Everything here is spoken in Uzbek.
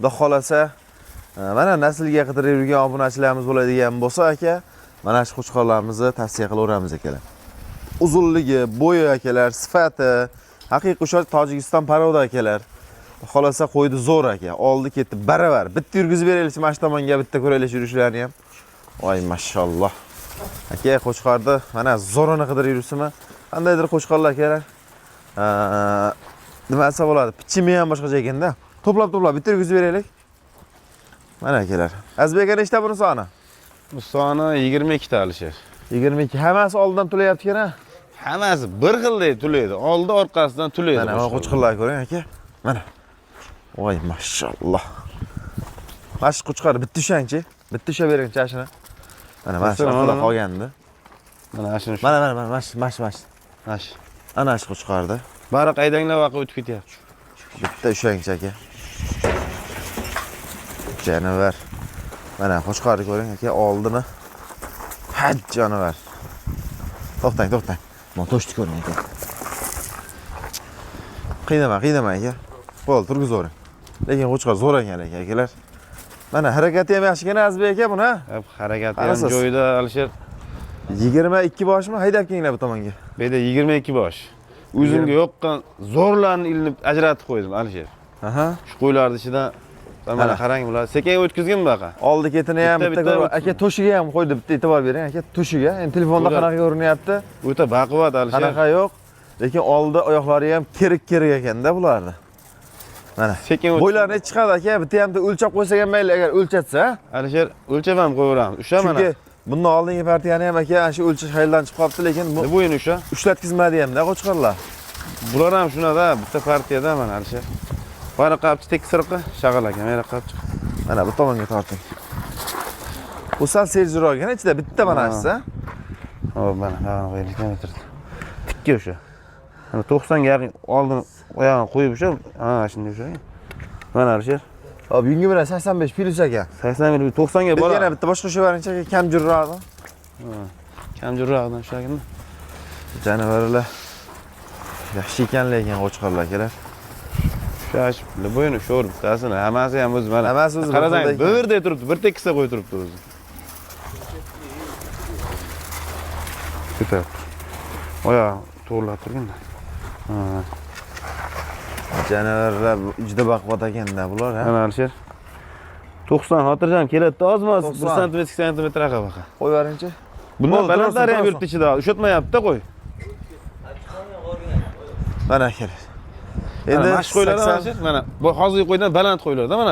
Xudo xolasa, mana naslga qidirib yurgan obunachilarimiz bo'ladigan bo'lsa aka, mana shu qo'chqorlarimizni tavsiya qilaveramiz akalar. Uzunligi, bo'yi akalar, sifati, haqiqiy o'sha Tojikiston paroda akalar. Xolasa qo'ydi zo'r aka. Oldi ketdi baravar. Bitta yurgizib beraylik, mana shu tomonga bitta ko'raylik yurishlarini ham. Voy mashalloh. Aka qo'chqorni mana zo'rini qidirib yursizmi? Qandaydir qo'chqorlar akalar. Nima desa bo'ladi? Pichimi ham boshqacha ekanda. To'plab bitta yurgizib beraylik. Mana akalar. Azbek aka nechta buni soni? Bu soni 22 ta Alisher. 22. Hammasi oldidan to'layapti-ku. Hammasi bir xilday to'laydi. Oldi orqasidan to'laydi. Mana qo'chqorlarni ko'ring aka. Mana. Voy mashalloh. Mash qo'chqor bitta ushangchi. Bitta usha bering chashini. Mana mash qolgandi. Mana shuni. Mana mash. Mash. Ana shu qo'chqorda. Bari qaydanglar vaqt o'tib ketyapti. Bitta ushangchi aka. Canavar. Mana qo'chqorni ko'ring aka, oldini. Haj canavar. To'xtang. Mana to'shni ko'ring aka. Qiynama aka. Qo'l turgizavering. Lekin qo'chqor zo'r ekan akalar. Mana harakati ham yaxshigina Azbek aka buni. Harakati ham joyida Alisher. 22 boshmi haydab kelinglar bu tomonga. Bu yerda 22 bosh. O'zimga yoqqan zo'rlarni ilinib ajratib qo'ydim Alisher. Aha. Shu qo'ylarning ichidan mana qarang bular sekin o'tkazgan baqa. Oldi ketini ham bitta aka to'shiga ham qo'ydi, bitta e'tibor bering aka, to'shiga. Endi telefonda qanaqa ko'rinyapti? O'ta baquvvat Alisher. Qanaqa yo'q. Lekin oldi oyoqlari ham kerik ekanda bularni. Mana. Bo'ylarni chiqadi aka, bitta hamda o'lchab qo'ysak ham mayli agar o'lchatsa. Alisher, o'lchab ham qo'yaveramiz. O'sha mana. Chunki bundan oldingi partiyani ham aka, shu o'lchash haydan chiqib qolibdi, lekin bu bo'yini o'sha. Ushlatkizmadi ham-da qo'chqorlar. Bular ham shunada, bitta partiyada mana Alisher. Bari qapchi tek sirqi, shag'al aka, mana qapchi. Mana bu tomonga torting. Bu sal sejroqgina, ichida bitta mana achsa. Hop, mana qo'yaylik metrda. Tikka o'sha. Mana 90 ga yaqin oldin oyog'ini qo'yib o'sha, shunday o'sha. Mana Alisher. Hop, yungi bilan 85 plus aka. 80 90 ga boradi. Yana bitta boshqa sho'varincha aka, kamjurroqmi? Kamjurroqdan o'shagina. Janavarlar. Yaxshi ekan lekin qo'chqorlar akalar. Shash, bo'yini sho'r bittasini, hammasi ham o'zi mana. Hammasi o'zi. Qarasang, birday turibdi, bir tekisa qo'yib turibdi o'zi. Ketar. Oyoq to'g'rilab turganda. Janavarlar juda baquvvat ekanda bular, ha. Mana Alisher. 90 xotirjam keladi, ozmoz 1 sm 2 sm baqa. Qo'yvaringchi. Bundan balandlar ham yurtdi ichida, ushlatmayapti-da qo'y. Mana akalar. Endi mashq qo'ylar Alisher, mana bu hozirgi qo'ydan baland qo'ylar-da mana.